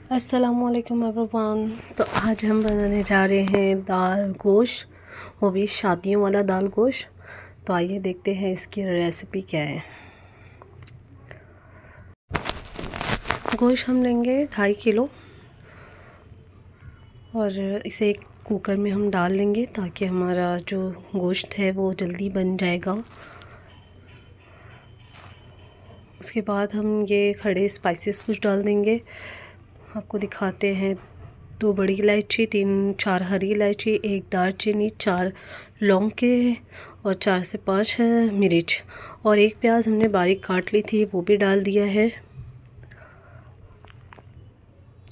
अस्सलामुअलैकुम एवरीवन। तो आज हम बनाने जा रहे हैं दाल गोश्त, वो भी शादियों वाला दाल गोश्त। तो आइए देखते हैं इसकी रेसिपी क्या है। गोश्त हम लेंगे 2.5 किलो और इसे एक कुकर में हम डाल लेंगे ताकि हमारा जो गोश्त है वो जल्दी बन जाएगा। उसके बाद हम ये खड़े स्पाइसेस कुछ डाल देंगे। आपको दिखाते हैं 2 बड़ी इलायची, 3-4 हरी इलायची, 1 दालचीनी, 4 लौंग के और 4 से 5 मिर्च और 1 प्याज हमने बारीक काट ली थी, वो भी डाल दिया है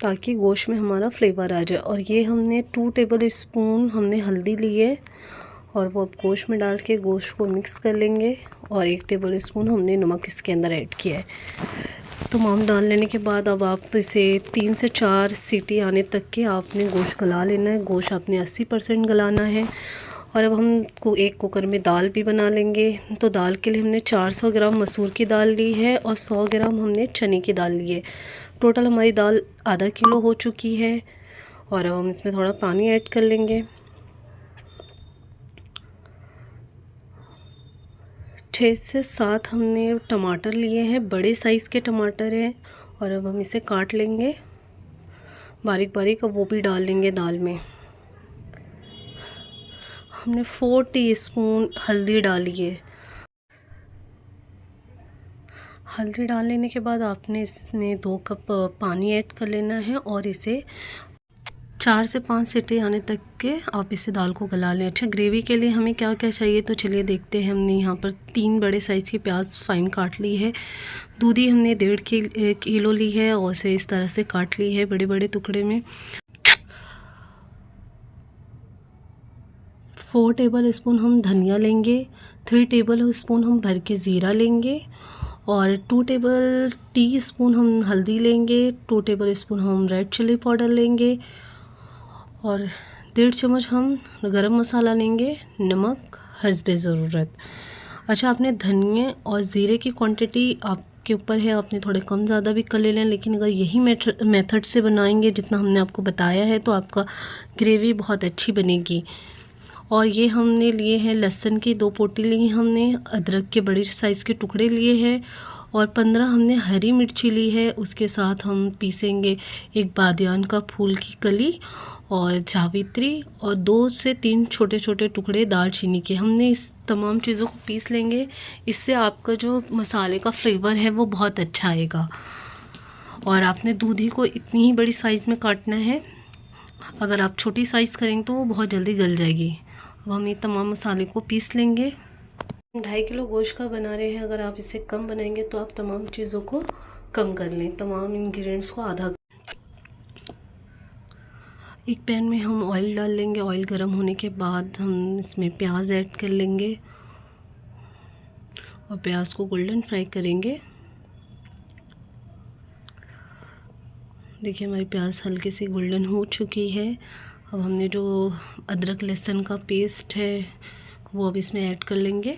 ताकि गोश्त में हमारा फ्लेवर आ जाए। और ये हमने 2 टेबल स्पून हमने हल्दी ली है और वो अब गोश्त में डाल के गोश्त को मिक्स कर लेंगे और 1 टेबल स्पून हमने नमक इसके अंदर ऐड किया है। तमाम डाल लेने के बाद अब आप इसे 3 से 4 सीटी आने तक के आपने गोश्त गला लेना है। गोश्त आपने 80% गलाना है। और अब हम एक कुकर में दाल भी बना लेंगे। तो दाल के लिए हमने 400 ग्राम मसूर की दाल ली है और 100 ग्राम हमने चने की दाल ली है। टोटल हमारी दाल आधा किलो हो चुकी है। और अब हम इसमें थोड़ा पानी ऐड कर लेंगे। 6 से 7 हमने टमाटर लिए हैं, बड़े साइज़ के टमाटर हैं। और अब हम इसे काट लेंगे बारीक बारीक, अब वो भी डाल लेंगे दाल में। हमने 4 टीस्पून हल्दी डाली है। हल्दी डाल लेने के बाद आपने इसमें 2 कप पानी ऐड कर लेना है और इसे 4 से 5 सीटी आने तक के आप इसे दाल को गला लें। अच्छा, ग्रेवी के लिए हमें क्या क्या चाहिए तो चलिए देखते हैं। हमने यहाँ पर 3 बड़े साइज़ की प्याज फाइन काट ली है। दूधी हमने 1.5 किलो ली है और उसे इस तरह से काट ली है बड़े बड़े टुकड़े में। 4 टेबल स्पून हम धनिया लेंगे, 3 टेबल स्पून हम भर के ज़ीरा लेंगे और 2 टेबल टी स्पून हम हल्दी लेंगे, 2 टेबल स्पून हम रेड चिली पाउडर लेंगे और 1.5 चम्मच हम गरम मसाला लेंगे, नमक हस्बे ज़रूरत। अच्छा, आपने धनिया और ज़ीरे की क्वांटिटी आपके ऊपर है, आपने थोड़े कम ज़्यादा भी कर लेना, लेकिन अगर यही मेथड से बनाएंगे जितना हमने आपको बताया है तो आपका ग्रेवी बहुत अच्छी बनेगी। और ये हमने लिए हैं लहसुन की 2 पोटी ली हमने, अदरक के बड़े साइज़ के टुकड़े लिए हैं और 15 हमने हरी मिर्ची ली है। उसके साथ हम पीसेंगे 1 बादियान का फूल की कली और जावित्री और 2 से 3 छोटे छोटे टुकड़े दालचीनी के। हमने इस तमाम चीज़ों को पीस लेंगे। इससे आपका जो मसाले का फ्लेवर है वो बहुत अच्छा आएगा। और आपने दूधी को इतनी ही बड़ी साइज़ में काटना है, अगर आप छोटी साइज़ करेंगे तो वो बहुत जल्दी गल जाएगी। अब हम ये तमाम मसाले को पीस लेंगे। 2.5 किलो गोश्त का बना रहे हैं, अगर आप इसे कम बनाएंगे तो आप तमाम चीज़ों को कम कर लें, तमाम इंग्रेडिएंट्स को आधा। एक पैन में हम ऑयल डाल लेंगे। ऑयल गर्म होने के बाद हम इसमें प्याज ऐड कर लेंगे और प्याज को गोल्डन फ्राई करेंगे। देखिए हमारी प्याज हल्के से गोल्डन हो चुकी है। अब हमने जो अदरक लहसुन का पेस्ट है वो अब इसमें ऐड कर लेंगे।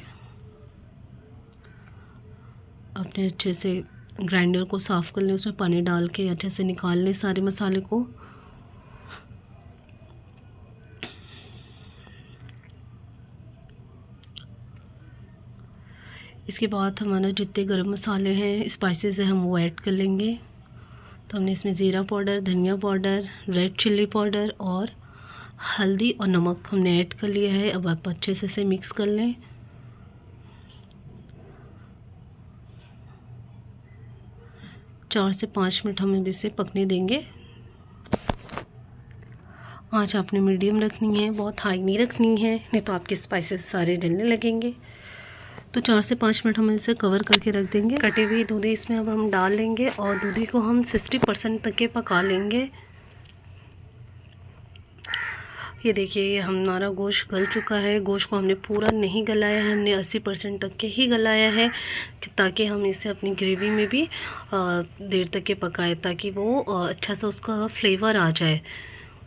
अपने अच्छे से ग्राइंडर को साफ़ कर लें, उसमें पानी डाल के अच्छे से निकाल लें सारे मसाले को। इसके बाद हमारा जितने गरम मसाले हैं, स्पाइसेस हैं, हम वो ऐड कर लेंगे। तो हमने इसमें ज़ीरा पाउडर, धनिया पाउडर, रेड चिल्ली पाउडर और हल्दी और नमक हमने ऐड कर लिया है। अब आप अच्छे से इसे मिक्स कर लें। चार से 5 मिनट हम इसे पकने देंगे। आँच आपने मीडियम रखनी है, बहुत हाई नहीं रखनी है, नहीं तो आपके स्पाइसेस सारे जलने लगेंगे। तो 4 से 5 मिनट हम इसे कवर करके रख देंगे। कटे हुए दूधी इसमें अब हम डाल लेंगे और दूधी को हम 60% तक के पका लेंगे। ये देखिए हमारा गोश्त गल चुका है। गोश्त को हमने पूरा नहीं गलाया है, हमने 80% तक के ही गलाया है ताकि हम इसे अपनी ग्रेवी में भी देर तक के पकाए, ताकि वो अच्छा सा उसका फ्लेवर आ जाए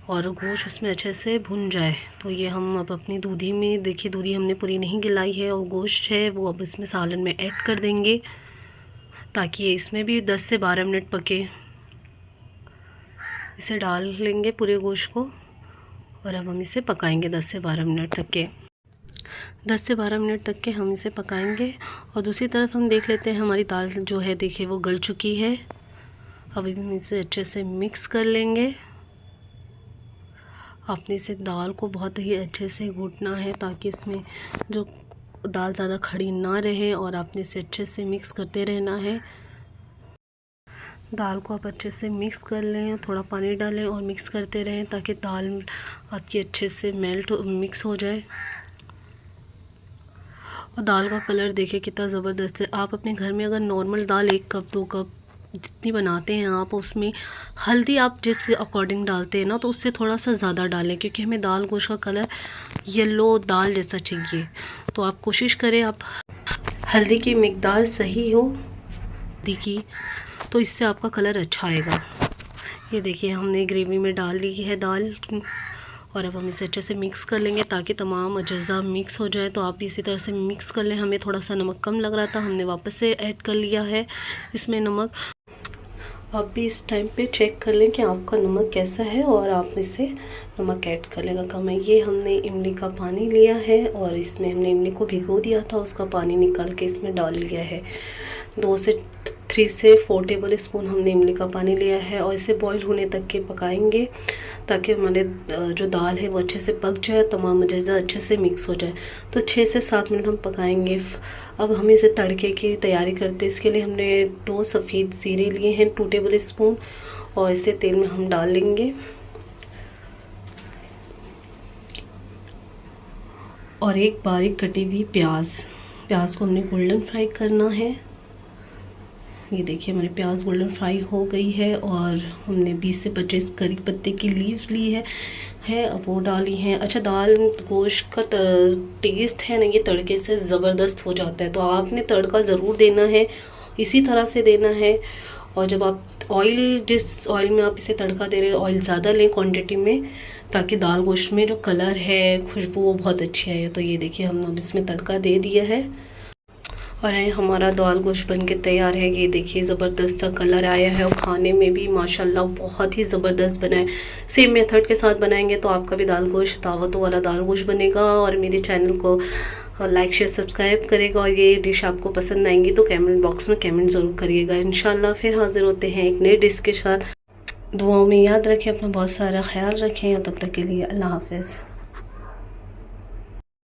और गोश्त उसमें अच्छे से भुन जाए। तो ये हम अब अपनी दूधी में, देखिए दूधी हमने पूरी नहीं गलाई है और गोश्त है वो अब इसमें सालन में ऐड कर देंगे ताकि ये इसमें भी 10 से 12 मिनट पके। इसे डाल लेंगे पूरे गोश्त को और अब हम इसे पकाएंगे 10 से 12 मिनट तक के। 10 से 12 मिनट तक के हम इसे पकाएंगे। और दूसरी तरफ हम देख लेते हैं हमारी दाल जो है देखिए वो गल चुकी है। अभी हम इसे अच्छे से मिक्स कर लेंगे। आपने इसे दाल को बहुत ही अच्छे से घोटना है ताकि इसमें जो दाल ज़्यादा खड़ी ना रहे, और आपने इसे अच्छे से मिक्स करते रहना है। दाल को आप अच्छे से मिक्स कर लें, थोड़ा पानी डालें और मिक्स करते रहें ताकि दाल आपकी अच्छे से मिक्स हो जाए। और दाल का कलर देखिए कितना ज़बरदस्त है। आप अपने घर में अगर नॉर्मल दाल 1 कप 2 कप जितनी बनाते हैं आप, उसमें हल्दी आप जिस अकॉर्डिंग डालते हैं ना, तो उससे थोड़ा सा ज़्यादा डालें क्योंकि हमें दाल गोश्त का कलर येलो दाल जैसा चाहिए। तो आप कोशिश करें आप हल्दी की मिकदार सही हो हल्दी की, तो इससे आपका कलर अच्छा आएगा। ये देखिए हमने ग्रेवी में डाल ली है दाल, और अब हम इसे अच्छे से मिक्स कर लेंगे ताकि तमाम अज्जा मिक्स हो जाए। तो आप इसी तरह से मिक्स कर लें। हमें थोड़ा सा नमक कम लग रहा था, हमने वापस से ऐड कर लिया है इसमें नमक। आप भी इस टाइम पे चेक कर लें कि आपका नमक कैसा है और आप इसे नमक ऐड कर लेगा कम है। ये हमने इमली का पानी लिया है और इसमें हमने इमली को भिगो दिया था, उसका पानी निकाल के इसमें डाल लिया है। 2 से 3 से 4 टेबल स्पून हमने इमली का पानी लिया है और इसे बॉईल होने तक के पकाएंगे ताकि हमारे जो दाल है वो अच्छे से पक जाए, तमाम अज्जा अच्छे से मिक्स हो जाए। तो 6 से 7 मिनट हम पकाएंगे। अब हम इसे तड़के की तैयारी करते हैं। इसके लिए हमने 2 सफ़ेद ज़ीरे लिए हैं 2 टेबल स्पून, और इसे तेल में हम डाल लेंगे। और एक बारीक कटी हुई प्याज को हमने गोल्डन फ्राई करना है। ये देखिए हमारी प्याज गोल्डन फ्राई हो गई है और हमने 20 से 25 करी पत्ते की लीव्स ली है अब वो डाली हैं। अच्छा, दाल गोश्त का टेस्ट है ना, ये तड़के से ज़बरदस्त हो जाता है। तो आपने तड़का ज़रूर देना है, इसी तरह से देना है। और जब आप जिस ऑयल में आप इसे तड़का दे रहे हैं, ऑयल ज़्यादा लें क्वांटिटी में, ताकि दाल गोश्त में जो कलर है खुशबू वो बहुत अच्छी आए। तो ये देखिए हमने अब इसमें तड़का दे दिया है और हमारा दाल गोश्त बन के तैयार है। ये देखिए ज़बरदस्त सा कलर आया है और खाने में भी माशाल्लाह बहुत ही ज़बरदस्त बना है। सेम मेथड के साथ बनाएंगे तो आपका भी दाल गोश्त दावतों वाला दाल गोश्त बनेगा। और मेरे चैनल को लाइक शेयर सब्सक्राइब करेगा। और ये डिश आपको पसंद आएंगी तो कमेंट बॉक्स में कमेंट ज़रूर करिएगा। इंशाल्लाह फिर हाज़िर होते हैं एक नई डिश के साथ। दुआओं में याद रखें, अपना बहुत सारा ख्याल रखें। तब तक के लिए अल्लाह हाफ़िज़।